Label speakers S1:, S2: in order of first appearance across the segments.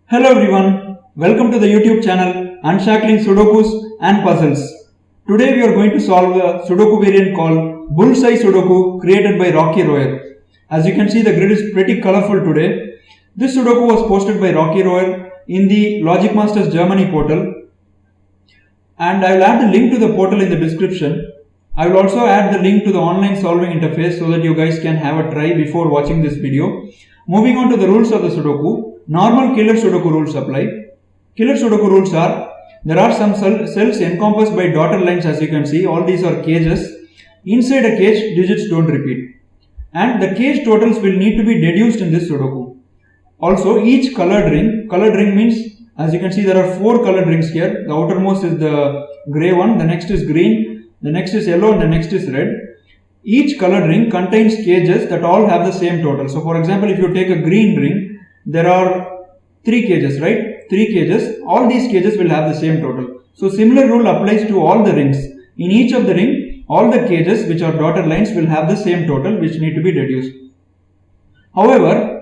S1: Hello everyone, welcome to the YouTube channel Unshackling Sudokus and Puzzles. Today we are going to solve a Sudoku variant called Bullseye Sudoku created by Rockyroer. As you can see, the grid is pretty colorful today. This Sudoku was posted by Rockyroer in the Logic Masters Germany portal, and I will add the link to the portal in the description. I will also add the link to the online solving interface so that you guys can have a try before watching this video. Moving on to the rules of the Sudoku. Normal killer Sudoku rules apply. Killer Sudoku rules are, there are some cells encompassed by dotted lines, as you can see. All these are cages. Inside a cage, digits don't repeat. And the cage totals will need to be deduced in this Sudoku. Also, each colored ring means, as you can see, there are 4 colored rings here. The outermost is the grey one, the next is green, the next is yellow, and the next is red. Each colored ring contains cages that all have the same total. So, for example, if you take a green ring, there are 3 cages, right? 3 cages. All these cages will have the same total. So, similar rule applies to all the rings. In each of the ring, all the cages which are dotted lines will have the same total which need to be deduced. However,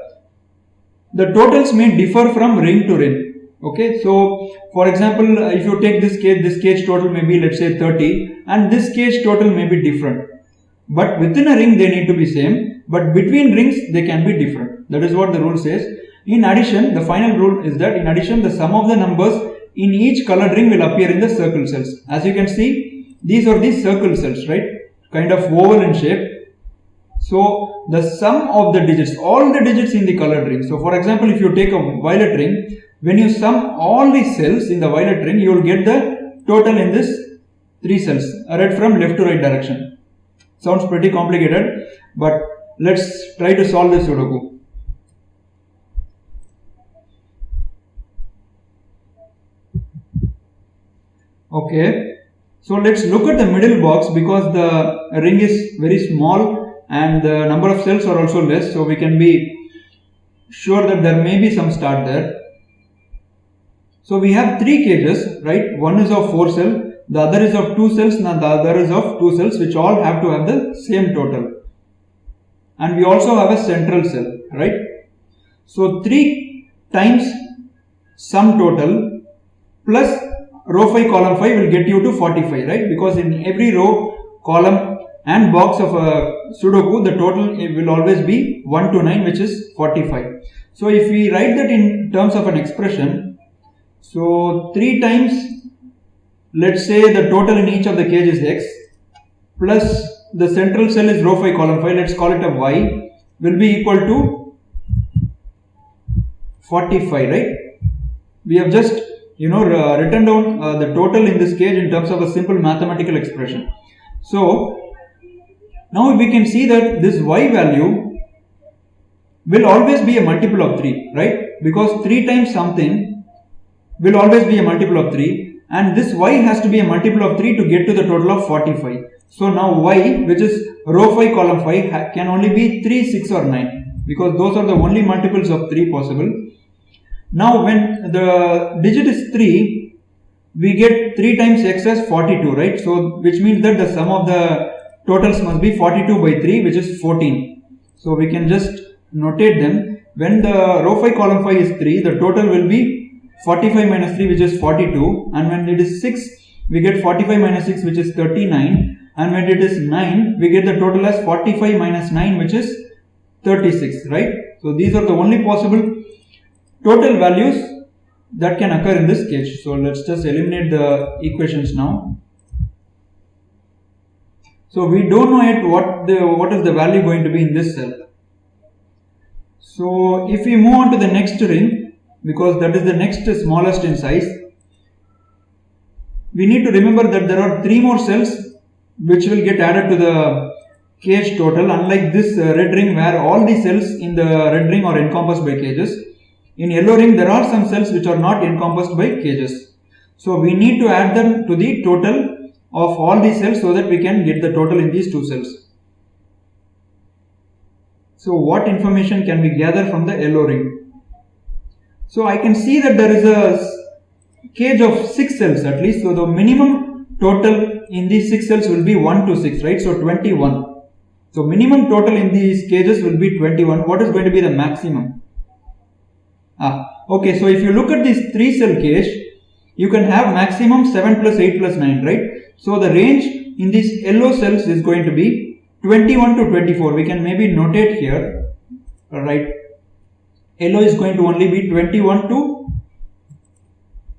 S1: the totals may differ from ring to ring. Okay, so for example, if you take this cage total may be, let's say, 30, and this cage total may be different. But within a ring they need to be same, but between rings they can be different. That is what the rule says. In addition, the final rule is that in addition, the sum of the numbers in each colored ring will appear in the circle cells. As you can see, these are the circle cells, right? Kind of oval in shape. So the sum of the digits, all the digits in the colored ring. So for example, if you take a violet ring, when you sum all the cells in the violet ring, you will get the total in this 3 cells, read from left to right direction. Sounds pretty complicated, but let's try to solve this Sudoku. Okay, so let's look at the middle box because the ring is very small and the number of cells are also less, so we can be sure that there may be some start there. So we have 3 cages, right? One is of 4 cells, the other is of 2 cells, and the other is of 2 cells, which all have to have the same total. And we also have a central cell, right? So 3 times sum total plus row 5 column 5 will get you to 45, right? Because in every row, column and box of a Sudoku, the total will always be 1 to 9, which is 45. So if we write that in terms of an expression, so 3 times, let's say the total in each of the cage is x, plus the central cell is row 5 column 5, let's call it a y, will be equal to 45, right? We have just written down the total in this cage in terms of a simple mathematical expression. So now we can see that this y value will always be a multiple of 3, right? Because 3 times something will always be a multiple of 3, and this y has to be a multiple of 3 to get to the total of 45. So now y, which is row 5 column 5, can only be 3, 6 or 9, because those are the only multiples of 3 possible. Now when the digit is 3, we get 3 times x as 42, right? So which means that the sum of the totals must be 42 by 3, which is 14. So we can just notate them. When the row 5 column 5 is 3, the total will be 45 minus 3, which is 42. And when it is 6, we get 45 minus 6, which is 39. And when it is 9, we get the total as 45 minus 9, which is 36, right? So these are the only possible total values that can occur in this cage. So let's just eliminate the equations now. So we don't know yet what is the value going to be in this cell. So if we move on to the next ring, because that is the next smallest in size, we need to remember that there are 3 more cells which will get added to the cage total, unlike this red ring where all the cells in the red ring are encompassed by cages. In yellow ring, there are some cells which are not encompassed by cages. So we need to add them to the total of all these cells so that we can get the total in these 2 cells. So what information can we gather from the yellow ring? So I can see that there is a cage of 6 cells at least. So the minimum total in these 6 cells will be 1 to 6, right? So 21. So minimum total in these cages will be 21. What is going to be the maximum? Okay, so if you look at this 3 cell cage, you can have maximum 7 plus 8 plus 9, right? So the range in these yellow cells is going to be 21 to 24. We can maybe notate here, right? Yellow is going to only be 21 to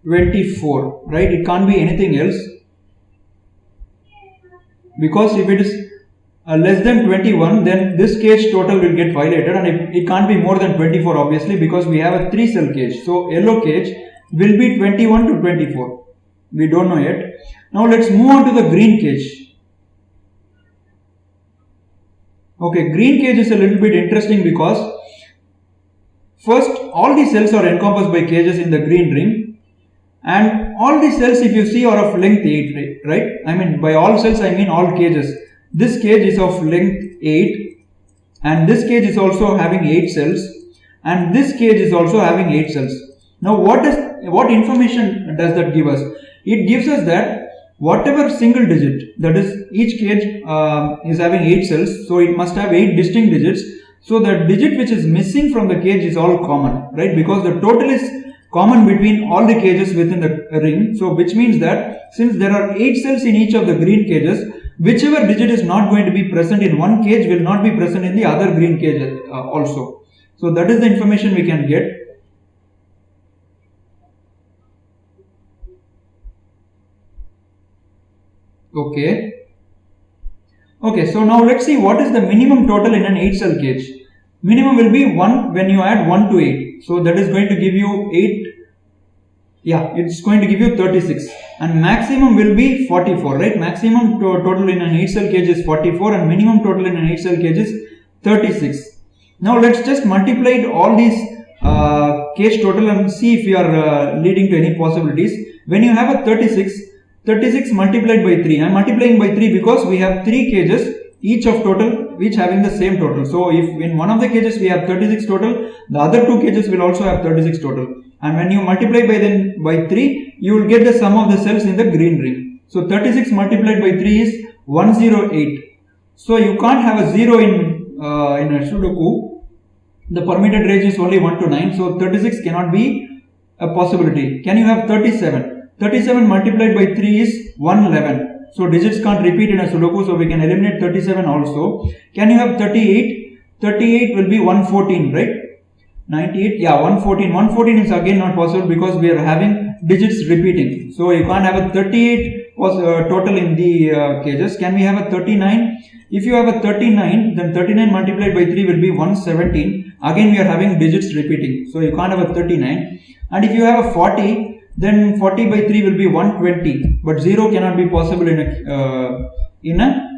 S1: 24, right? It can't be anything else, because if it is less than 21, then this cage total will get violated, and it can't be more than 24 obviously, because we have a 3 cell cage. So yellow cage will be 21 to 24. We don't know yet. Now let's move on to the green cage. Okay, green cage is a little bit interesting because first, all the cells are encompassed by cages in the green ring, and all the cells, if you see, are of length 8, right? I mean, by all cells I mean all cages. This cage is of length 8, and this cage is also having 8 cells, and this cage is also having 8 cells. Now what information does that give us? It gives us that whatever single digit, that is, each cage is having 8 cells, so it must have 8 distinct digits. So the digit which is missing from the cage is all common, right? Because the total is common between all the cages within the ring. So which means that since there are 8 cells in each of the green cages, whichever digit is not going to be present in one cage will not be present in the other green cage also. So that is the information we can get. Okay, so now let's see what is the minimum total in an 8 cell cage. Minimum will be 1 when you add 1 to 8. So that is going to give you 8. Yeah, it's going to give you 36. And maximum will be 44, right? Maximum total in an 8 cell cage is 44, and minimum total in an 8 cell cage is 36. Now let's just multiply all these cage total and see if we are leading to any possibilities. When you have a 36 multiplied by 3. I am multiplying by 3 because we have 3 cages, each having the same total. So if in one of the cages we have 36 total, the other 2 cages will also have 36 total. And when you multiply by 3, you will get the sum of the cells in the green ring. So 36 multiplied by 3 is 108. So you can't have a 0 in a Sudoku. The permitted range is only 1 to 9. So 36 cannot be a possibility. Can you have 37? 37 multiplied by 3 is 111. So digits can't repeat in a Sudoku, so we can eliminate 37 also. Can you have 38? 38 will be 114, right? 98, yeah, 114. 114 is again not possible because we are having digits repeating. So you can't have a 38 total in the cages. Can we have a 39? If you have a 39, then 39 multiplied by 3 will be 117. Again we are having digits repeating. So you can't have a 39. And if you have a 40, then 40 by 3 will be 120, but 0 cannot be possible in a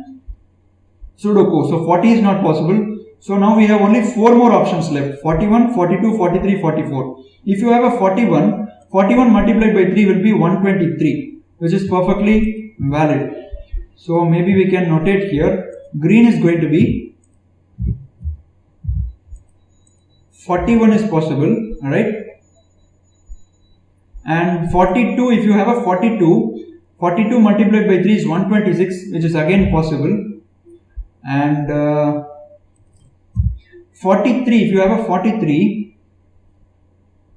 S1: Sudoku. So 40 is not possible. So now we have only 4 more options left: 41, 42, 43, 44. If you have a 41 multiplied by 3 will be 123, which is perfectly valid. So maybe we can notate here, green is going to be 41 is possible, right? And 42, if you have a 42 multiplied by 3 is 126, which is again possible. And 43, if you have a 43,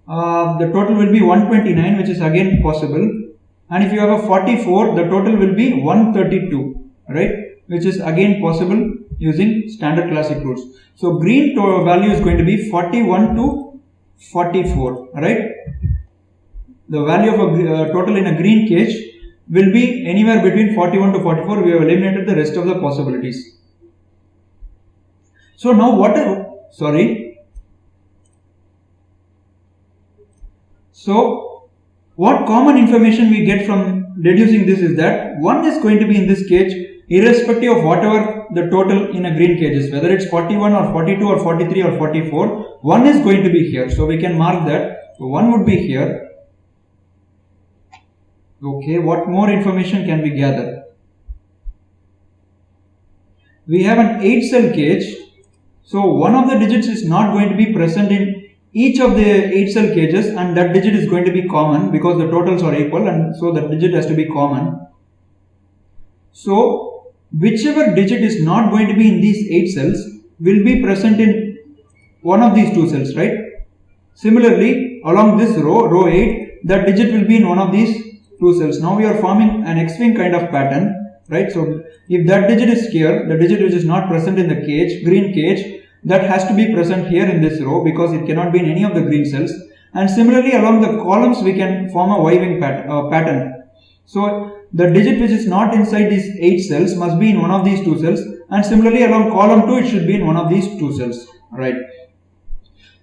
S1: the total will be 129, which is again possible. And if you have a 44, the total will be 132, right? Which is again possible using standard classic rules. So green value is going to be 41 to 44, right? The value of a total in a green cage will be anywhere between 41 to 44. We have eliminated the rest of the possibilities. So now what common information we get from deducing this is that 1 is going to be in this cage irrespective of whatever the total in a green cage is, whether it's 41 or 42 or 43 or 44, 1 is going to be here. So we can mark that. So 1 would be here. Okay, what more information can we gather? We have an 8 cell cage. So one of the digits is not going to be present in each of the 8 cell cages, and that digit is going to be common because the totals are equal, and so that digit has to be common. So whichever digit is not going to be in these 8 cells will be present in one of these 2 cells, right? Similarly, along this row 8, that digit will be in one of these two cells. Now we are forming an X-wing kind of pattern, right? So if that digit is here, the digit which is not present in the cage, green cage, that has to be present here in this row because it cannot be in any of the green cells. And similarly, along the columns, we can form a Y-wing pattern. So the digit which is not inside these 8 cells must be in one of these two cells, and similarly along column 2 it should be in one of these two cells, right?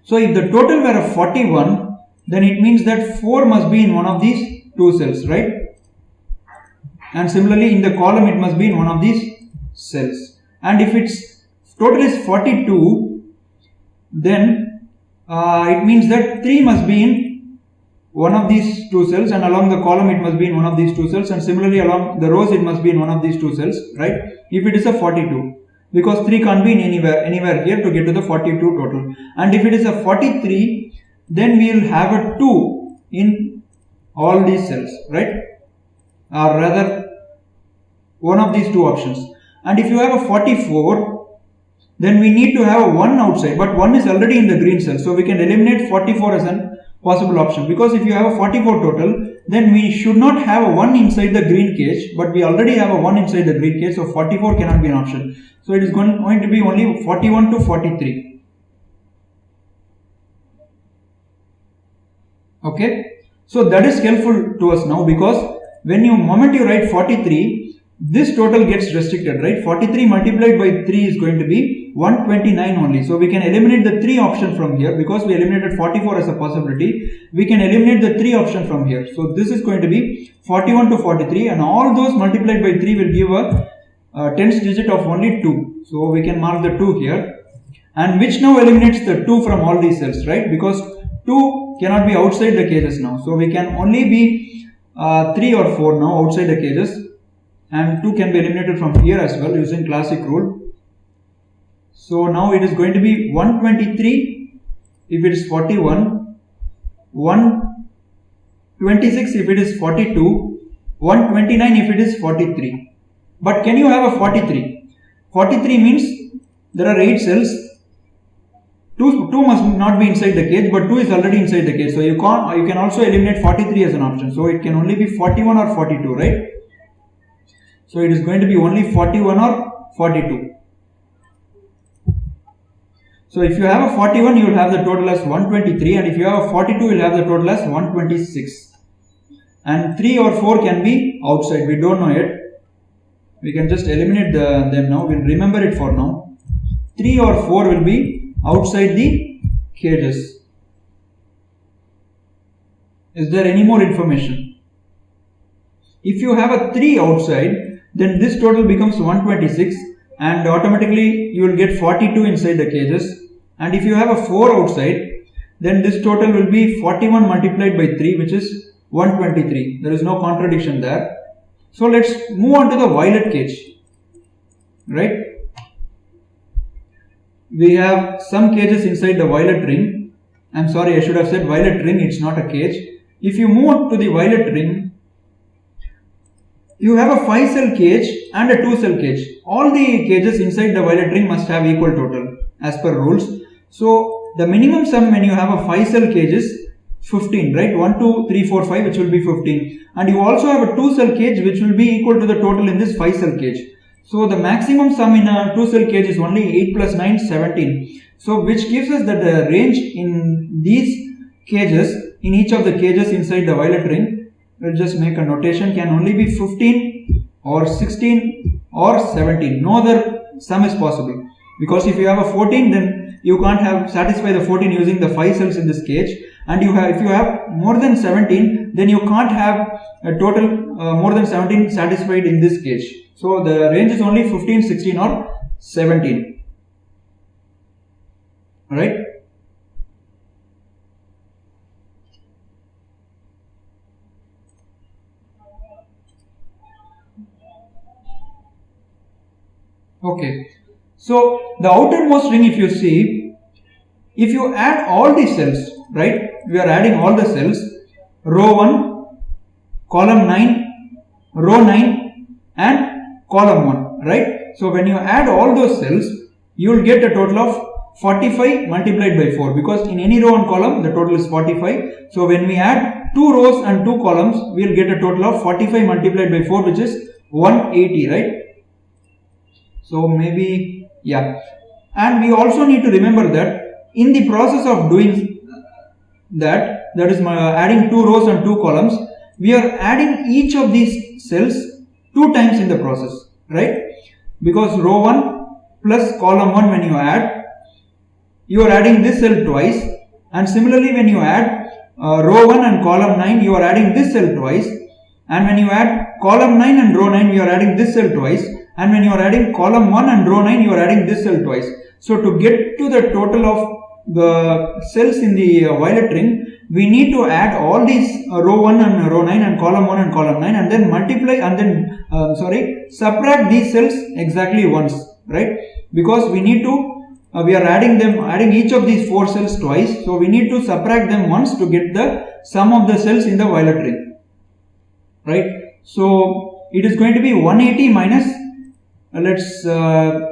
S1: So if the total were a 41, then it means that 4 must be in one of these two cells, right? And similarly in the column it must be in one of these cells. And if its total is 42, then it means that 3 must be in one of these two cells, and along the column it must be in one of these two cells, and similarly along the rows it must be in one of these two cells, right? If it is a 42, because 3 can't be in anywhere here to get to the 42 total. And if it is a 43, then we will have a 2 in all these cells, right? Or rather one of these two options. And if you have a 44, then we need to have a 1 outside, but 1 is already in the green cell, so we can eliminate 44 as an possible option, because if you have a 44 total, then we should not have a 1 inside the green cage, but we already have a 1 inside the green cage, so 44 cannot be an option. So it is going to be only 41 to 43. Okay, so that is helpful to us now, because when you moment you write 43, this total gets restricted, right? 43 multiplied by 3 is going to be 129 only. So we can eliminate the 3 option from here, because we eliminated 44 as a possibility. We can eliminate the 3 option from here. So this is going to be 41 to 43, and all those multiplied by 3 will give a tens digit of only 2. So we can mark the 2 here, and which now eliminates the 2 from all these cells, right? Because 2 cannot be outside the cages now. So we can only be 3 or 4 now outside the cages. And 2 can be eliminated from here as well using classic rule. So now it is going to be 123 if it is 41, 126 if it is 42, 129 if it is 43. But can you have a 43? 43 means there are 8 cells. 2 must not be inside the cage, but 2 is already inside the cage. So you can also eliminate 43 as an option. So it can only be 41 or 42, right? So it is going to be only 41 or 42. So if you have a 41, you will have the total as 123, and if you have a 42, you will have the total as 126. And 3 or 4 can be outside. We don't know yet. We can just eliminate them now. We'll remember it for now. 3 or 4 will be outside the cages. Is there any more information? If you have a 3 outside, then this total becomes 126, and automatically you will get 42 inside the cages. And if you have a 4 outside, then this total will be 41 multiplied by 3, which is 123. There is no contradiction there. So let's move on to the violet cage, right? We have some cages inside the violet ring. I'm sorry, I should have said violet ring, it's not a cage. If you move to the violet ring, you have a 5 cell cage and a 2 cell cage. All the cages inside the violet ring must have equal total as per rules. So the minimum sum when you have a 5 cell cage is 15, right? 1, 2, 3, 4, 5, which will be 15. And you also have a 2 cell cage which will be equal to the total in this 5 cell cage. So the maximum sum in a 2 cell cage is only 8 plus 9, 17. So which gives us that the range in these cages, in each of the cages inside the violet ring, we'll just make a notation, can only be 15 or 16 or 17. No other sum is possible, because if you have a 14, then you can't satisfy the 14 using the 5 cells in this cage, and if you have more than 17, then you can't have a total more than 17 satisfied in this cage. So the range is only 15, 16 or 17. Alright. Okay, so the outermost ring, if you see, if you add all the cells, right, we are adding all the cells, row 1, column 9, row 9 and column 1, right. So when you add all those cells, you will get a total of 45 multiplied by 4, because in any row and column the total is 45. So when we add 2 rows and 2 columns, we will get a total of 45 multiplied by 4, which is 180, right? So maybe, yeah. And we also need to remember that in the process of doing that is adding 2 rows and 2 columns, we are adding each of these cells 2 times in the process, right? Because row 1 plus column 1, when you add, you are adding this cell twice, and similarly when you add row 1 and column 9, you are adding this cell twice, and when you add column 9 and row 9, you are adding this cell twice, and when you are adding column 1 and row 9, you are adding this cell twice. So to get to the total of the cells in the violet ring, we need to add all these row 1 and row 9 and column 1 and column 9, and then multiply and then subtract these cells exactly once, right? Because we need to we are adding each of these 4 cells twice, so we need to subtract them once to get the sum of the cells in the violet ring, right? So it is going to be 180 minus, let's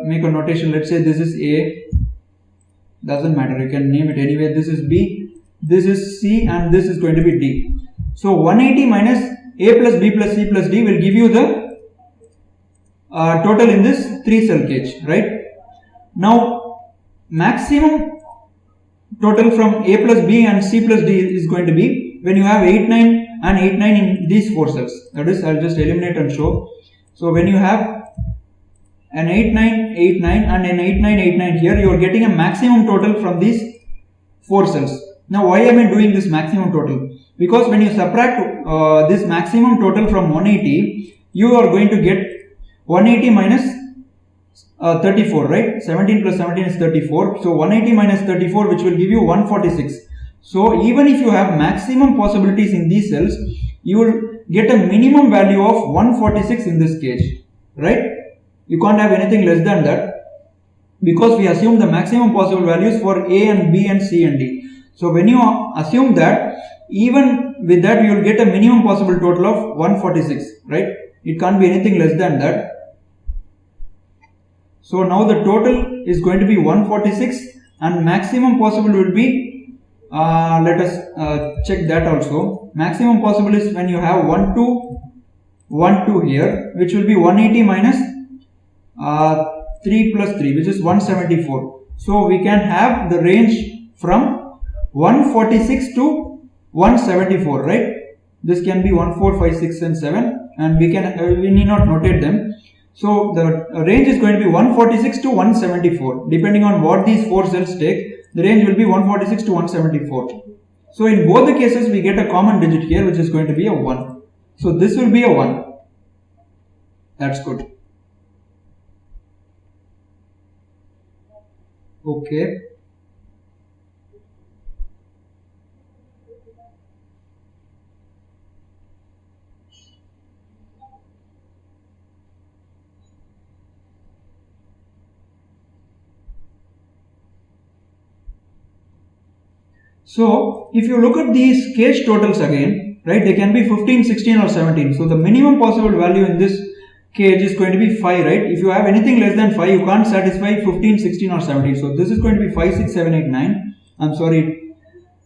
S1: make a notation. Let's say this is A, doesn't matter, you can name it anyway. This is B, this is C, and this is going to be D. So 180 minus A plus B plus C plus D will give you the total in this 3 cell cage, right? Now maximum total from A plus B and C plus D is going to be when you have 8, 9 and 8, 9 in these 4 cells. That is, I'll just eliminate and show. So when you have an 8, 9, 8, 9 and an 8, 9, 8, 9 here, you are getting a maximum total from these 4 cells. Now why am I doing this maximum total? Because when you subtract this maximum total from 180, you are going to get 180 minus 34, right? 17 plus 17 is 34. So 180 minus 34, which will give you 146. So even if you have maximum possibilities in these cells, you will get a minimum value of 146 in this cage, right? You can't have anything less than that, because we assume the maximum possible values for A and B and C and D. So when you assume that, even with that you will get a minimum possible total of 146, right? It can't be anything less than that. So now the total is going to be 146, and maximum possible will be, let us check that also. Maximum possible is when you have 1, 2, 1, 2 here, which will be 180 minus 3 plus 3, which is 174. So we can have the range from 146 to 174, right? This can be 1, 4, 5, 6 and 7, and we need not notate them. So the range is going to be 146 to 174. Depending on what these 4 cells take, the range will be 146 to 174. So in both the cases, we get a common digit here, which is going to be a 1. So this will be a 1. That's good. Okay. So if you look at these cage totals again, right, they can be 15, 16 or 17. So the minimum possible value in this cage is going to be 5, right? If you have anything less than 5, you can't satisfy 15, 16 or 17. So this is going to be 5, 6, 7, 8, 9. I'm sorry.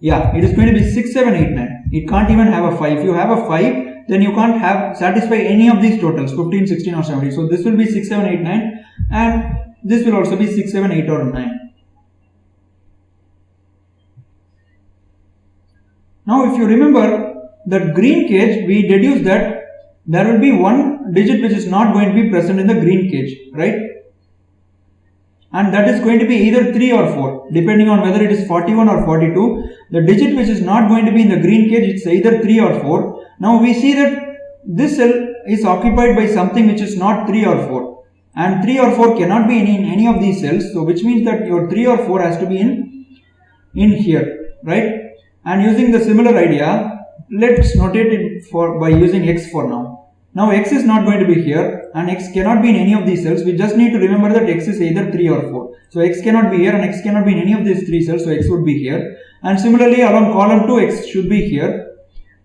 S1: Yeah, it is going to be 6, 7, 8, 9. It can't even have a 5. If you have a 5, then you can't satisfy any of these totals, 15, 16 or 17. So this will be 6, 7, 8, 9, and this will also be 6, 7, 8 or 9. Now if you remember the green cage, we deduce that there will be one digit which is not going to be present in the green cage, right? And that is going to be either 3 or 4, depending on whether it is 41 or 42. The digit which is not going to be in the green cage, it's either 3 or 4. Now we see that this cell is occupied by something which is not 3 or 4. And 3 or 4 cannot be in any of these cells. So which means that your 3 or 4 has to be in here, right? And using the similar idea, let's notate it by using X for now. Now X is not going to be here, and X cannot be in any of these cells. We just need to remember that X is either 3 or 4. So X cannot be here and X cannot be in any of these 3 cells, so X would be here. And similarly along column 2, X should be here.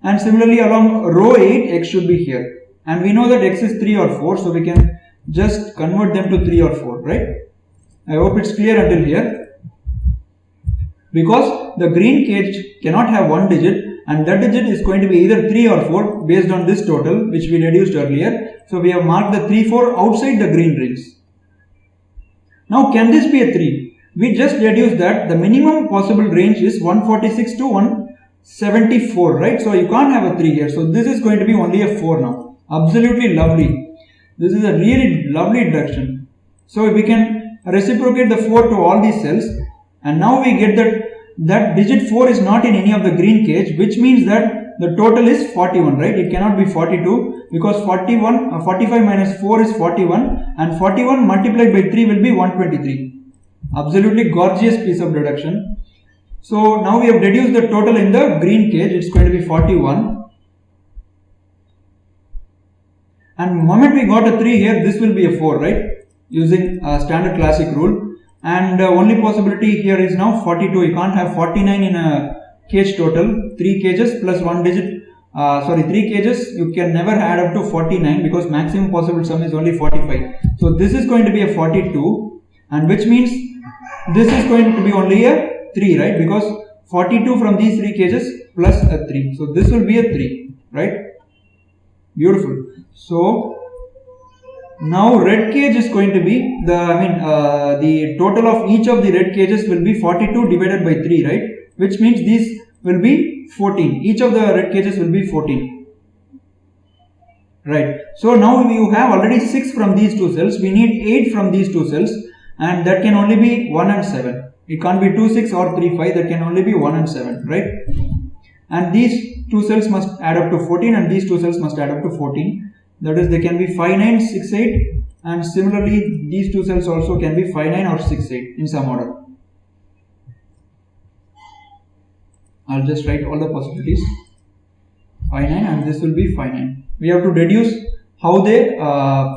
S1: And similarly along row 8, X should be here. And we know that X is 3 or 4, so we can just convert them to 3 or 4, right? I hope it's clear until here. because the green cage cannot have one digit, and that digit is going to be either 3 or 4 based on this total which we deduced earlier. So we have marked the 3, 4 outside the green rings. Now can this be a 3? We just deduced that the minimum possible range is 146 to 174, right? So you can't have a 3 here. So this is going to be only a 4 now. Absolutely lovely. This is a really lovely deduction. So we can reciprocate the 4 to all these cells, and now we get that digit 4 is not in any of the green cage, which means that the total is 41, right? It cannot be 42 because 45 minus 4 is 41, and 41 multiplied by 3 will be 123. Absolutely gorgeous piece of deduction. So now we have deduced the total in the green cage. It's going to be 41. And the moment we got a 3 here, this will be a 4, right? Using standard classic rule. And only possibility here is now 42. You can't have 49 in a cage total. 3 cages plus 1 digit. 3 cages. You can never add up to 49 because maximum possible sum is only 45. So this is going to be a 42, and which means this is going to be only a 3, right? Because 42 from these 3 cages plus a 3. So this will be a 3, right? Beautiful. So now red cage is going to be the total of each of the red cages will be 42 divided by 3, right? Which means these will be 14. Each of the red cages will be 14, right? So now you have already 6 from these 2 cells. We need 8 from these 2 cells, and that can only be 1 and 7. It can't be 2, 6 or 3, 5. That can only be 1 and 7, right? And these 2 cells must add up to 14, and these 2 cells must add up to 14. That is, they can be 5, 9, 6, 8, and similarly these 2 cells also can be 5, 9 or 6, 8 in some order. I'll just write all the possibilities. 5, 9, and this will be 5, 9. We have to deduce how they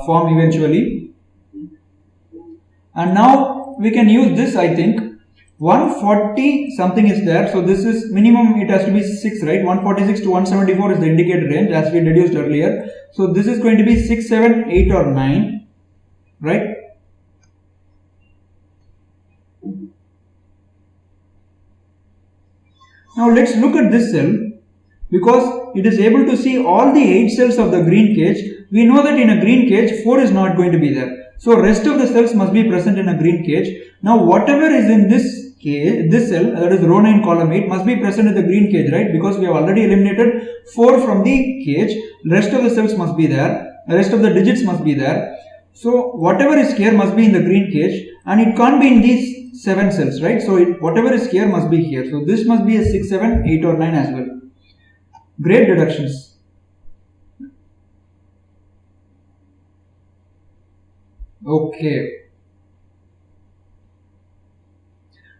S1: form eventually. And now we can use this, I think. 140 something is there, so this is minimum, it has to be 6, right? 146 to 174 is the indicated range as we deduced earlier. So this is going to be 6, 7, 8 or 9, right? Now let's look at this cell. Because it is able to see all the 8 cells of the green cage, we know that in a green cage 4 is not going to be there. So rest of the cells must be present in a green cage. Now whatever is in this cage, this cell, that is row 9 column 8, must be present in the green cage, right? Because we have already eliminated 4 from the cage. Rest of the cells must be there. The rest of the digits must be there. So whatever is here must be in the green cage, and it can't be in these 7 cells, right? So whatever is here must be here. So this must be a 6, 7, 8 or 9 as well. Great deductions. Okay.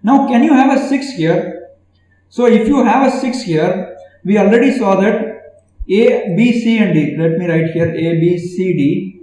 S1: Now can you have a 6 here? So if you have a 6 here, we already saw that A, B, C and D. Let me write here A, B, C, D,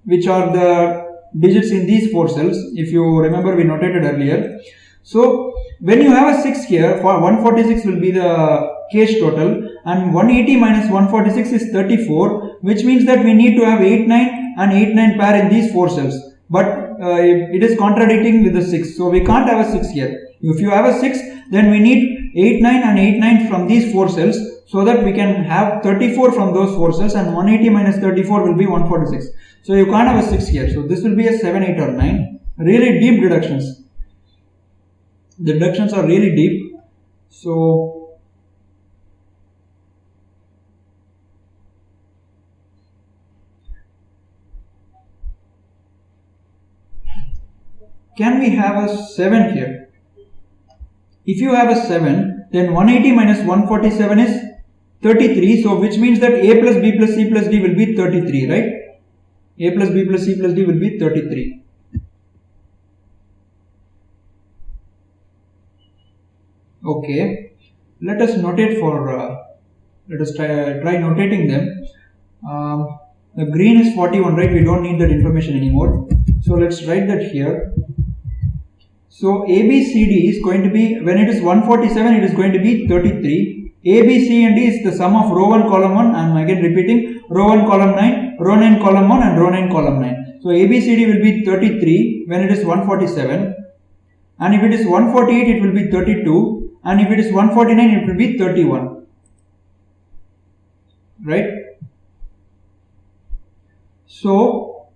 S1: which are the digits in these 4 cells. If you remember, we notated earlier. So when you have a 6 here, for 146 will be the cage total, and 180 minus 146 is 34, which means that we need to have 8, 9 and 8, 9 pair in these 4 cells. But it is contradicting with the 6. So we can't have a 6 here. If you have a 6, then we need 8, 9 and 8, 9 from these 4 cells, so that we can have 34 from those 4 cells, and 180 minus 34 will be 146. So you can't have a 6 here. So this will be a 7, 8 or 9. Really deep deductions. The deductions are really deep. So can we have a 7 here? If you have a 7, then 180 minus 147 is 33. So which means that A plus B plus C plus D will be 33, right? A plus B plus C plus D will be 33. Okay, let us notate for, let us try notating them. The green is 41, right? We don't need that information anymore. So let's write that here. So A, B, C, D is going to be, when it is 147, it is going to be 33. A, B, C and D is the sum of row 1, column 1. I am again repeating, row 1, column 9, row 9, column 1 and row 9, column 9. So A, B, C, D will be 33 when it is 147. and if it is 148 it will be 32, and if it is 149 it will be 31, right? So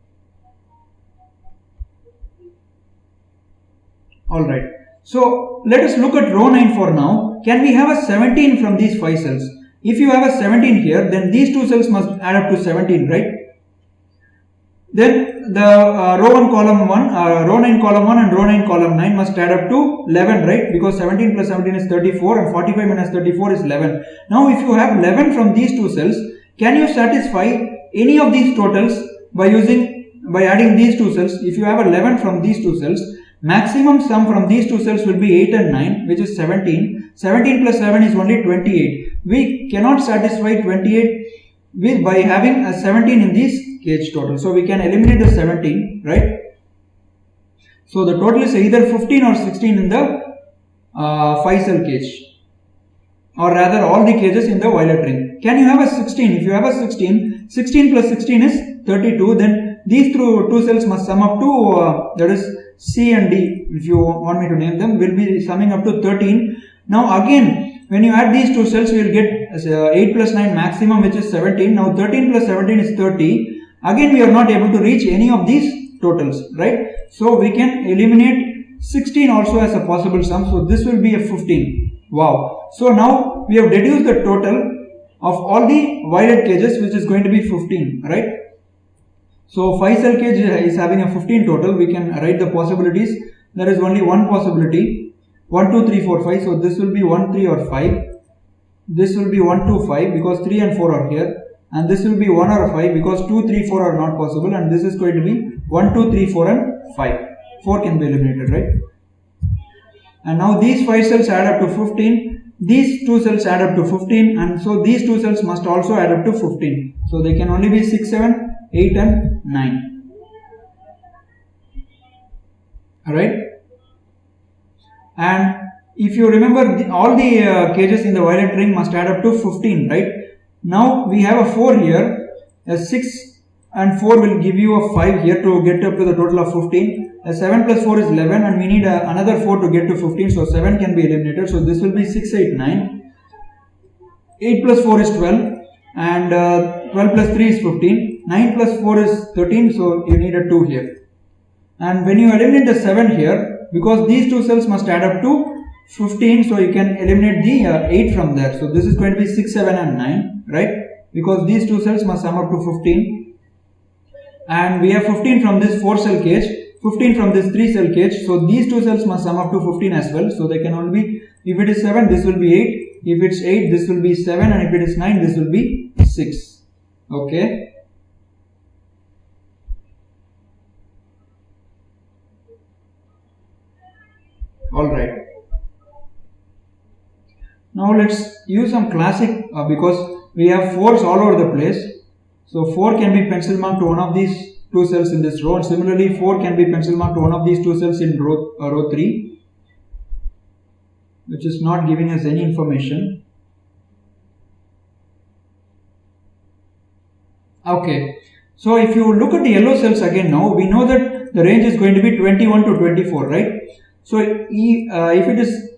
S1: alright, so let us look at row 9 for now. Can we have a 17 from these 5 cells? If you have a 17 here, then these 2 cells must add up to 17, right? Then the row 1 column 1, row 9 column 1 and row 9 column 9 must add up to 11, right? Because 17 plus 17 is 34 and 45 minus 34 is 11. Now if you have 11 from these 2 cells, can you satisfy any of these totals by adding these 2 cells? If you have 11 from these 2 cells, maximum sum from these 2 cells will be 8 and 9, which is 17. 17 plus 7 is only 28. We cannot satisfy 28 by having a 17 in these cage total. So we can eliminate the 17, right? So the total is either 15 or 16 in the 5 cell cage, or rather all the cages in the violet ring. Can you have a 16? If you have a 16, 16 plus 16 is 32. Then these 2 cells must sum up to that is C and D, if you want me to name them, will be summing up to 13. Now again, when you add these 2 cells, we will get 8 plus 9 maximum, which is 17. Now 13 plus 17 is 30. Again, we are not able to reach any of these totals, right? So we can eliminate 16 also as a possible sum. So this will be a 15. Wow. So now we have deduced the total of all the violet cages, which is going to be 15, right? So 5 cell cage is having a 15 total. We can write the possibilities. There is only one possibility, 1, 2, 3, 4, 5. So this will be 1, 3 or 5. This will be 1, 2, 5 because 3 and 4 are here. And this will be 1 or 5 because 2, 3, 4 are not possible. And this is going to be 1, 2, 3, 4 and 5. 4 can be eliminated, right? And now these 5 cells add up to 15. These 2 cells add up to 15. And so these 2 cells must also add up to 15. So they can only be 6, 7, 8 and 9. Alright? And if you remember, all the cages in the violet ring must add up to 15, right? Now we have a 4 here, a 6 and 4 will give you a 5 here to get up to the total of 15. A 7 plus 4 is 11 and we need another 4 to get to 15. So 7 can be eliminated. So this will be 6, 8, 9. 8 plus 4 is 12 and 12 plus 3 is 15. 9 plus 4 is 13. So you need a 2 here. And when you eliminate the 7 here, because these 2 cells must add up to 15, so you can eliminate the 8 from there. So this is going to be 6, 7 and 9, right? Because these 2 cells must sum up to 15. And we have 15 from this 4 cell cage, 15 from this 3 cell cage. So these 2 cells must sum up to 15 as well. So they can only be, if it is 7, this will be 8. If it's 8, this will be 7. And if it is 9, this will be 6. Okay. Alright. Now let's use some classic because we have 4s all over the place. So 4 can be pencil marked to one of these 2 cells in this row, and similarly 4 can be pencil marked to one of these 2 cells in row 3, which is not giving us any information. Okay, so if you look at the yellow cells again now, we know that the range is going to be 21 to 24, right? So if it is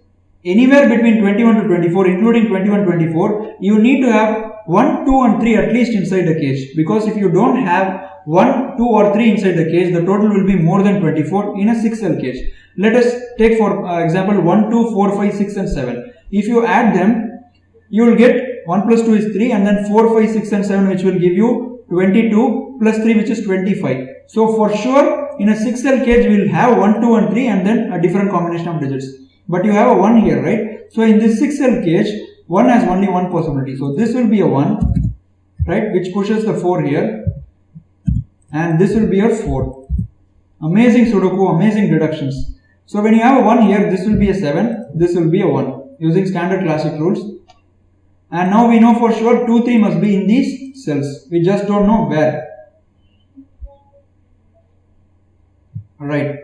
S1: anywhere between 21 to 24, including 21, 24, you need to have 1, 2 and 3 at least inside the cage, because if you don't have 1, 2 or 3 inside the cage, the total will be more than 24 in a 6 cell cage. Let us take for example 1, 2, 4, 5, 6 and 7. If you add them, you will get 1 plus 2 is 3 and then 4, 5, 6 and 7, which will give you 22 plus 3, which is 25. So for sure in a 6 cell cage we will have 1, 2 and 3 and then a different combination of digits. But you have a 1 here, right? So in this 6 cell cage, 1 has only one possibility. So this will be a 1, right? Which pushes the 4 here. And this will be a 4. Amazing Sudoku, amazing deductions. So when you have a 1 here, this will be a 7. This will be a 1 using standard classic rules. And now we know for sure 2, 3 must be in these cells. We just don't know where. Alright.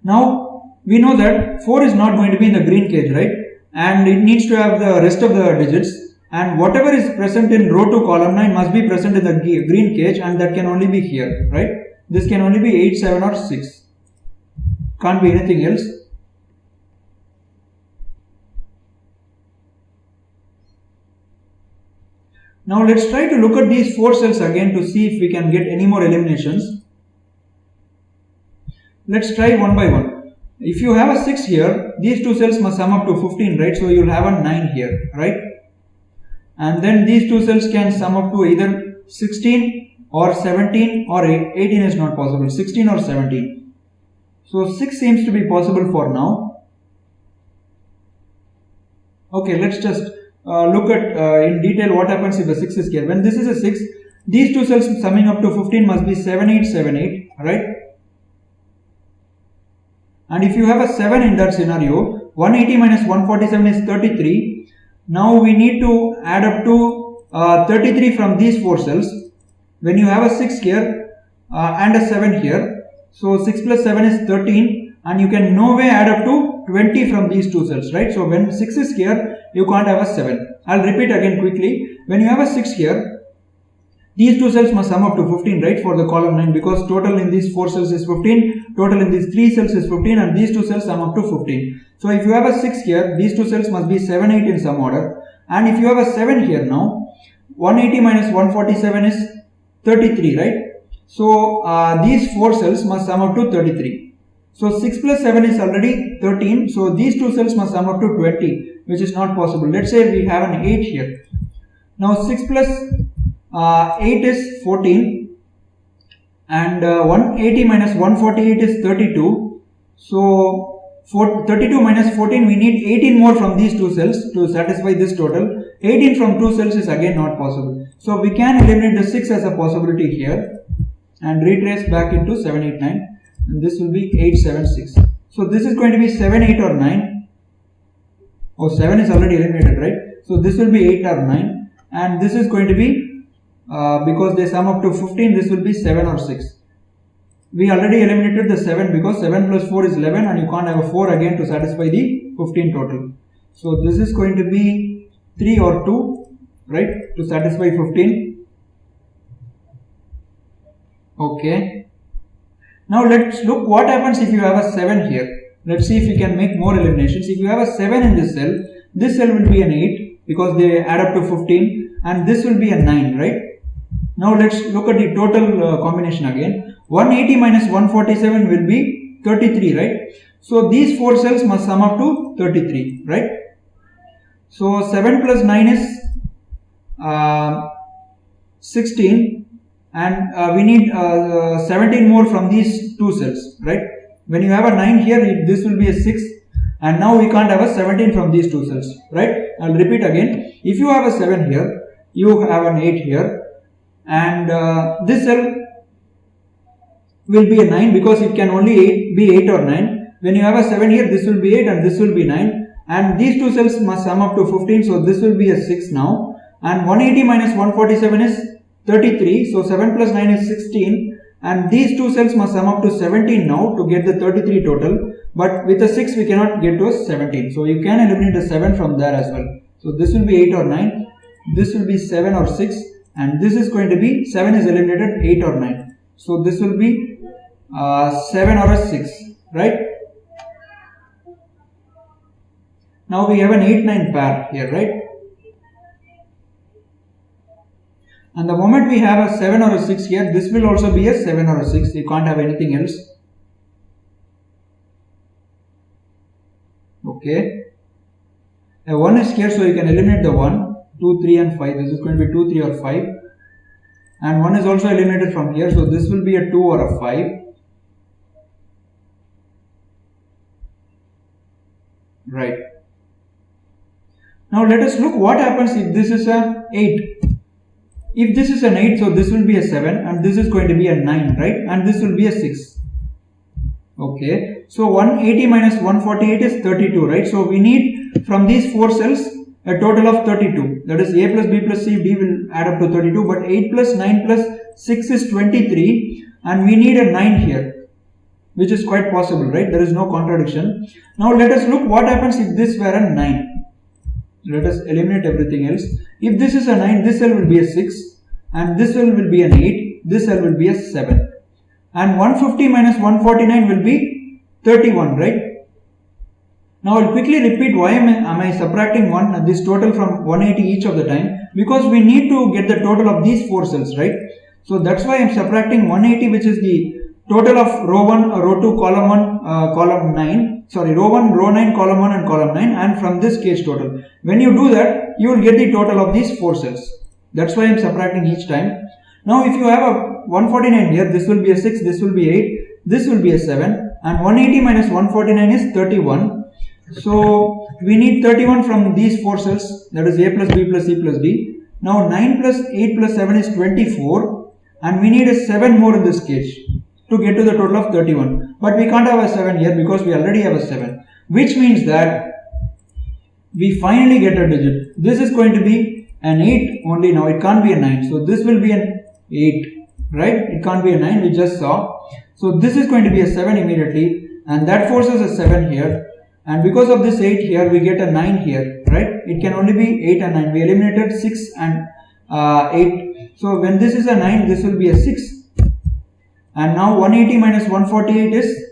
S1: Now we know that 4 is not going to be in the green cage, right? And it needs to have the rest of the digits. and whatever is present in row 2 column 9 must be present in the green cage, and that can only be here, right? This can only be 8, 7 or 6. Can't be anything else. Now let's try to look at these 4 cells again to see if we can get any more eliminations. Let's try one by one. If you have a 6 here, these 2 cells must sum up to 15, right? So you'll have a 9 here, right? And then these 2 cells can sum up to either 16 or 17 or 18 is not possible, 16 or 17. So 6 seems to be possible for now. Okay, let's just look at in detail what happens if the 6 is here. When this is a 6, these 2 cells summing up to 15 must be 7, 8, 7, 8, right? And if you have a 7 in that scenario, 180 minus 147 is 33. Now we need to add up to 33 from these 4 cells. When you have a 6 here and a 7 here, so 6 plus 7 is 13, and you can no way add up to 20 from these 2 cells, right? So when 6 is here, you can't have a 7. I'll repeat again quickly. When you have a 6 here, these 2 cells must sum up to 15, right, for the column 9, because total in these 4 cells is 15, total in these 3 cells is 15, and these 2 cells sum up to 15. So if you have a 6 here, these 2 cells must be 7, 8 in some order. And if you have a 7 here now, 180 minus 147 is 33, right? So these 4 cells must sum up to 33. So 6 plus 7 is already 13. So these 2 cells must sum up to 20, which is not possible. Let's say we have an 8 here. Now 6 plus 8 is 14, and 180 minus 148 is 32. So 32 minus 14, we need 18 more from these 2 cells to satisfy this total. 18 from 2 cells is again not possible. So we can eliminate the 6 as a possibility here and retrace back into 7, 8, 9, and this will be 8, 7, 6. So this is going to be 7, 8 or 9. Oh, 7 is already eliminated, right? So this will be 8 or 9, and this is going to be because they sum up to 15, this will be 7 or 6. We already eliminated the 7 because 7 plus 4 is 11, and you can't have a 4 again to satisfy the 15 total. So this is going to be 3 or 2, right, to satisfy 15. Okay. Now let's look what happens if you have a 7 here. Let's see if we can make more eliminations. If you have a 7 in this cell will be an 8 because they add up to 15, and this will be a 9, right? Now let's look at the total combination again. 180 minus 147 will be 33, right? So these 4 cells must sum up to 33, right? So 7 plus 9 is 16, and we need 17 more from these 2 cells, right? When you have a 9 here, this will be a 6, and now we can't have a 17 from these 2 cells, right? I'll repeat again. If you have a 7 here, you have an 8 here, and this cell will be a 9 because it can only be 8 or 9. When you have a 7 here, this will be 8 and this will be 9, and these 2 cells must sum up to 15, so this will be a 6 now, and 180 minus 147 is 33, so 7 plus 9 is 16, and these 2 cells must sum up to 17 now to get the 33 total, but with a 6 we cannot get to a 17, so you can eliminate a 7 from there as well. So this will be 8 or 9, this will be 7 or 6, and this is going to be 7 is eliminated, 8 or 9. So this will be 7 or a 6, right? Now we have an 8-9 pair here, right? And the moment we have a 7 or a 6 here, this will also be a 7 or a 6. You can't have anything else. Okay. A 1 is here, so you can eliminate the 1, 2, 3 and 5. This is going to be 2, 3 or 5. And 1 is also eliminated from here, so this will be a 2 or a 5. Right. Now let us look what happens if this is a 8. If this is an 8, so this will be a 7, and this is going to be a 9, right? And this will be a 6. Okay. So 180 minus 148 is 32, right? So we need from these 4 cells a total of 32. That is A plus B plus C, D will add up to 32, but 8 plus 9 plus 6 is 23, and we need a 9 here, which is quite possible, right? There is no contradiction. Now let us look what happens if this were a 9. Let us eliminate everything else. If this is a 9, this cell will be a 6, and this cell will be an 8, this cell will be a 7. And 150 minus 149 will be 31, right? Now I'll quickly repeat why am I subtracting this total from 180 each of the time, because we need to get the total of these 4 cells, right? So that's why I'm subtracting 180, which is the total of row 1, row 2, column 1, column 9, sorry, row 1, row 9, column 1 and column 9, and from this cage total. When you do that, you will get the total of these 4 cells. That's why I'm subtracting each time. Now if you have a 149 here, this will be a 6, this will be 8, this will be a 7, and 180 minus 149 is 31. So we need 31 from these 4 cells, that is a plus b plus c plus d. Now 9 plus 8 plus 7 is 24, and we need a 7 more in this cage to get to the total of 31. But we can't have a 7 here because we already have a 7, which means that we finally get a digit. This is going to be an 8 only now, it can't be a 9. So this will be an 8, right? It can't be a 9, we just saw. So this is going to be a 7 immediately, and that forces a 7 here. And because of this 8 here, we get a 9 here, right? It can only be 8 and 9. We eliminated 6 and 8. So when this is a 9, this will be a 6. And now 180 minus 148 is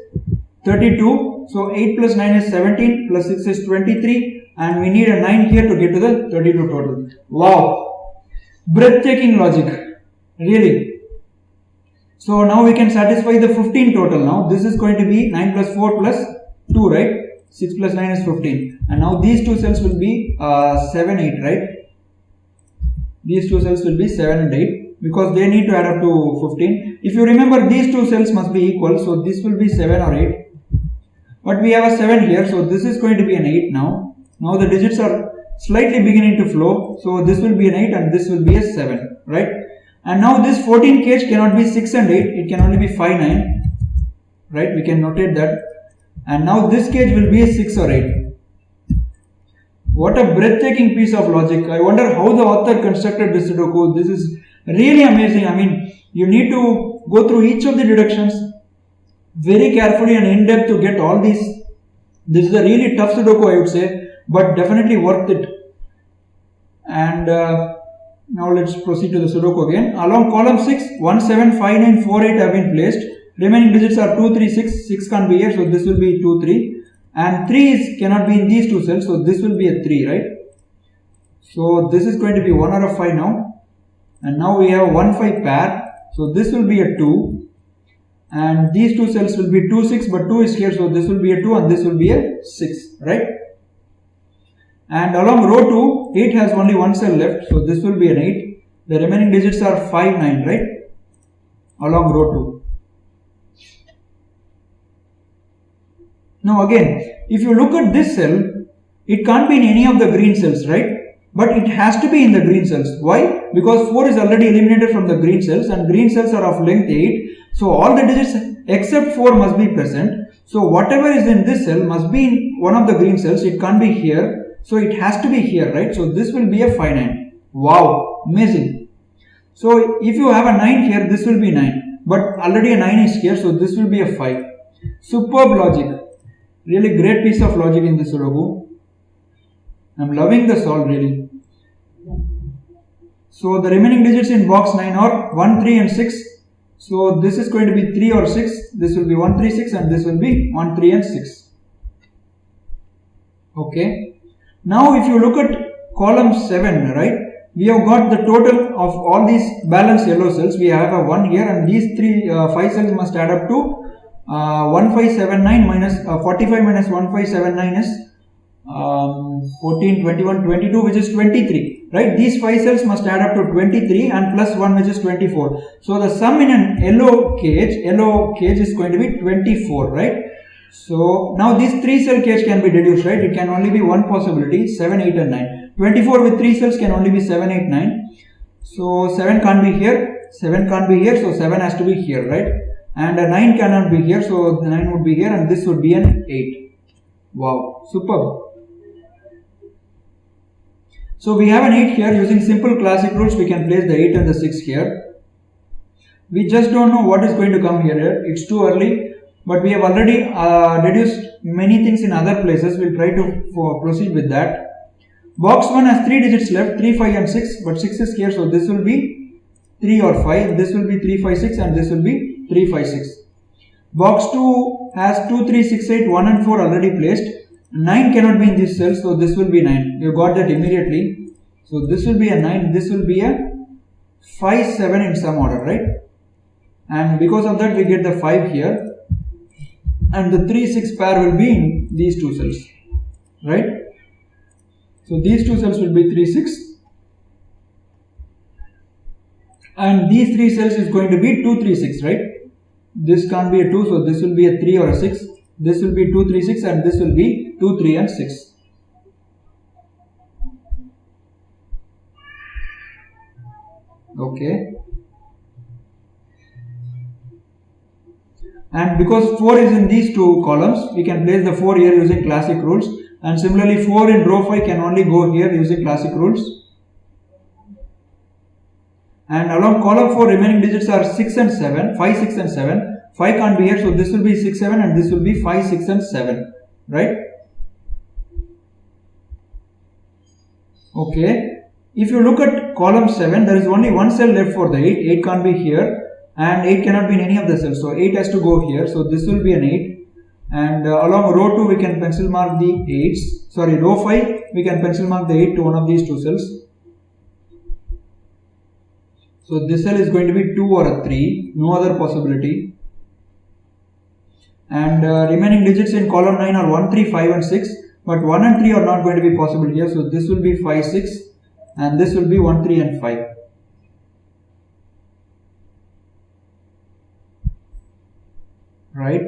S1: 32. So 8 plus 9 is 17, plus 6 is 23. And we need a 9 here to get to the 32 total. Wow! Breathtaking logic. Really. So now we can satisfy the 15 total now. This is going to be 9 plus 4 plus 2, right? 6 plus 9 is 15, and now these 2 cells will be 7, 8, right? These 2 cells will be 7 and 8 because they need to add up to 15. If you remember, these 2 cells must be equal, so this will be 7 or 8. But we have a 7 here, so this is going to be an 8 now. Now the digits are slightly beginning to flow, so this will be an 8 and this will be a 7, right? And now this 14 cage cannot be 6 and 8, it can only be 5, 9, right? We can notate that. And now this cage will be a 6 or 8. What a breathtaking piece of logic. I wonder how the author constructed this Sudoku. This is really amazing. I mean, you need to go through each of the deductions very carefully and in depth to get all these. This is a really tough Sudoku, I would say, but definitely worth it. And now let's proceed to the Sudoku again. Along column 6, 1, 7, 5, 9, 4, 8 have been placed. Remaining digits are 2, 3, 6. 6 can't be here, so this will be 2, 3. And 3 cannot be in these 2 cells, so this will be a 3, right? So this is going to be 1 out of 5 now. And now we have 1, 5 pair. So this will be a 2. And these 2 cells will be 2, 6, but 2 is here, so this will be a 2 and this will be a 6, right? And along row 2, 8 has only 1 cell left, so this will be an 8. The remaining digits are 5, 9, right? Along row 2. Now again, if you look at this cell, it can't be in any of the green cells, right? But it has to be in the green cells. Why? Because 4 is already eliminated from the green cells and green cells are of length 8. So all the digits except 4 must be present. So whatever is in this cell must be in one of the green cells. It can't be here. So it has to be here, right? So this will be a 5, 9. Wow, amazing. So if you have a 9 here, this will be 9. But already a 9 is here, so this will be a 5. Superb logic. Really great piece of logic in this Sudoku. I'm loving the solve really. So the remaining digits in box 9 are 1, 3 and 6. So this is going to be 3 or 6. This will be 1, 3, 6 and this will be 1, 3 and 6. Okay. Now if you look at column 7, right, we have got the total of all these balanced yellow cells. We have a 1 here and these 5 cells must add up to 1579 minus 45 minus 1579 is 14, 21, 22, which is 23, right? These 5 cells must add up to 23 and plus 1, which is 24. So the sum in an yellow cage is going to be 24, right? So now this 3 cell cage can be deduced, right? It can only be one possibility, 7, 8 and 9. 24 with 3 cells can only be 7, 8, 9. So 7 can't be here, 7 can't be here, so 7 has to be here, right? And a 9 cannot be here, so the 9 would be here and this would be an 8. Wow, superb. So we have an 8 here. Using simple classic rules, we can place the 8 and the 6 here. We just don't know what is going to come here. It's too early, but we have already deduced many things in other places. We'll try to proceed with that. Box 1 has 3 digits left, 3, 5 and 6, but 6 is here, so this will be 3 or 5, this will be 3, 5, 6 and this will be 3, 5, 6. Box 2 has 2, 3, 6, 8, 1 and 4 already placed. 9 cannot be in this cell, so this will be 9. You got that immediately. So this will be a 9, this will be a 5, 7 in some order, right? And because of that we get the 5 here. And the 3, 6 pair will be in these two cells, right? So these two cells will be 3, 6. And these 3 cells is going to be 2, 3, 6, right? This can't be a 2, so this will be a 3 or a 6. This will be 2, 3, 6 and this will be 2, 3 and 6. Okay. And because 4 is in these two columns, we can place the 4 here using classic rules. And similarly 4 in row 5 can only go here using classic rules. And along column 4 remaining digits are 6 and 7, 5, 6 and 7. 5 can't be here, so this will be 6, 7 and this will be 5, 6 and 7, right? Okay. If you look at column 7, there is only one cell left for the 8. 8 can't be here and 8 cannot be in any of the cells. So 8 has to go here. So this will be an 8. And along row 2 we can pencil mark the 8s. Sorry, row 5 we can pencil mark the 8 to one of these two cells. So this cell is going to be 2 or a 3. No other possibility. And remaining digits in column 9 are 1, 3, 5 and 6. But 1 and 3 are not going to be possible here. So this will be 5, 6. And this will be 1, 3 and 5. Right?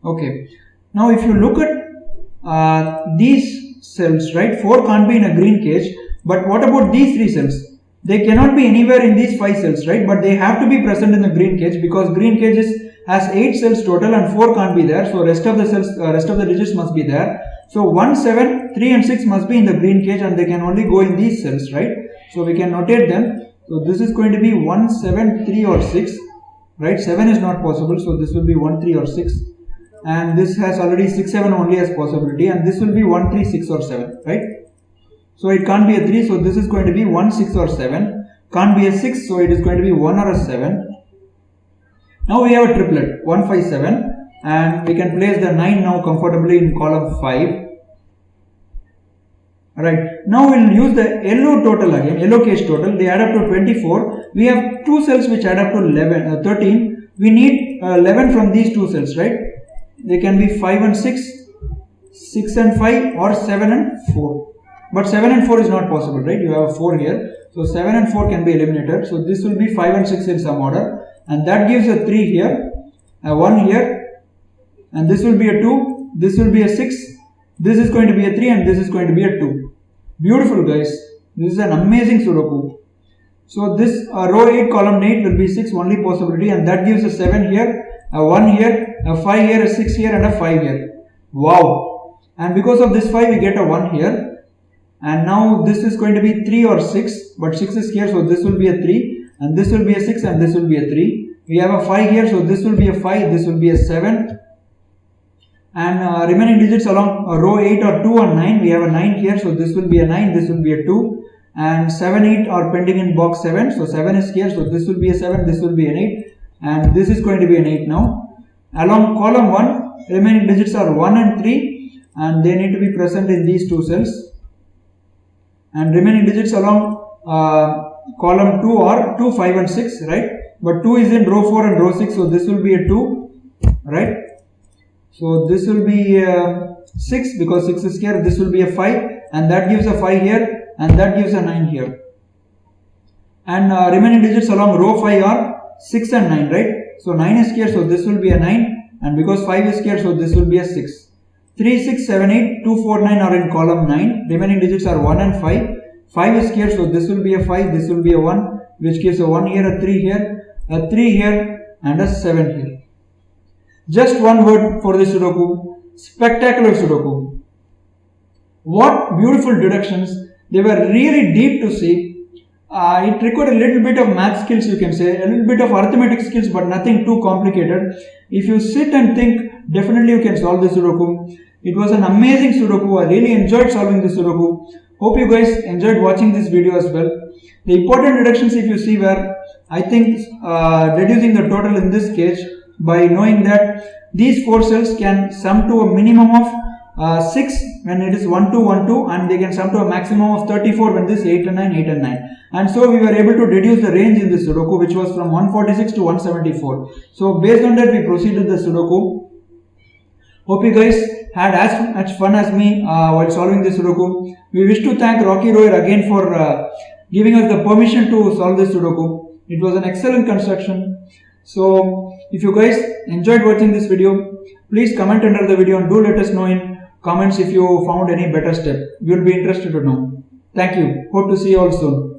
S1: Okay. Now if you look at these cells, right? 4 can't be in a green cage. But what about these 3 cells? They cannot be anywhere in these 5 cells, right? But they have to be present in the green cage because green cage has 8 cells total and 4 can't be there. So rest of the cells, rest of the digits must be there. So 1, 7, 3 and 6 must be in the green cage and they can only go in these cells, right? So we can notate them. So this is going to be 1, 7, 3 or 6, right? 7 is not possible, so this will be 1, 3 or 6. And this has already 6, 7 only as possibility and this will be 1, 3, 6 or 7, right? So it can't be a 3, so this is going to be 1, 6 or 7. Can't be a 6, so it is going to be 1 or a 7. Now we have a triplet, 1, 5, 7. And we can place the 9 now comfortably in column 5. Alright, now we will use the yellow total again, yellow cage total. They add up to 24. We have 2 cells which add up to 13. We need 11 from these 2 cells, right? They can be 5 and 6, 6 and 5 or 7 and 4. But 7 and 4 is not possible, right? You have a 4 here. So 7 and 4 can be eliminated. So this will be 5 and 6 in some order. And that gives a 3 here, a 1 here. And this will be a 2, this will be a 6, this is going to be a 3 and this is going to be a 2. Beautiful guys, this is an amazing Sudoku. So this row 8 column 8 will be 6 only possibility and that gives a 7 here, a 1 here, a 5 here, a 6 here and a 5 here. Wow! And because of this 5 we get a 1 here. And now this is going to be 3 or 6, but 6 is here, so this will be a 3 and this will be a 6 and this will be a 3. We have a 5 here, so this will be a 5, this will be a 7. And remaining digits along row 8 or 2 and 9, we have a 9 here, so this will be a 9, this will be a 2. And 7, 8 are pending in box 7, so 7 is here, so this will be a 7, this will be an 8. And this is going to be an 8 now. Along column 1, remaining digits are 1 and 3 and they need to be present in these 2 cells. And remaining digits along column 2 are 2, 5 and 6, right? But 2 is in row 4 and row 6, so this will be a 2, right? So this will be 6 because 6 is here, this will be a 5 and that gives a 5 here and that gives a 9 here. And remaining digits along row 5 are 6 and 9, right? So 9 is here, so this will be a 9 and because 5 is here, so this will be a 6. 3, 6, 7, 8, 2, 4, 9 are in column 9, remaining digits are 1 and 5. 5 is here, so this will be a 5, this will be a 1 which gives a 1 here, a 3 here, a 3 here and a 7 here. Just one word for this Sudoku, spectacular Sudoku. What beautiful deductions, they were really deep to see. It required a little bit of math skills, you can say, a little bit of arithmetic skills, but nothing too complicated. If you sit and think, definitely you can solve this Sudoku. It was an amazing Sudoku. I really enjoyed solving this Sudoku. Hope you guys enjoyed watching this video as well. The important deductions, if you see, were, I think, reducing the total in this case by knowing that these 4 cells can sum to a minimum of 6 when it is 1 2 1 2, and they can sum to a maximum of 34 when this 8 and 9 8 and 9. And so we were able to reduce the range in this Sudoku, which was from 146 to 174. So based on that, we proceeded the Sudoku. Hope you guys had as much fun as me while solving this Sudoku. We wish to thank Rockyroer again for giving us the permission to solve this Sudoku. It was an excellent construction. So if you guys enjoyed watching this video, please comment under the video and do let us know in comments if you found any better step. We will be interested to know. Thank you. Hope to see you all soon.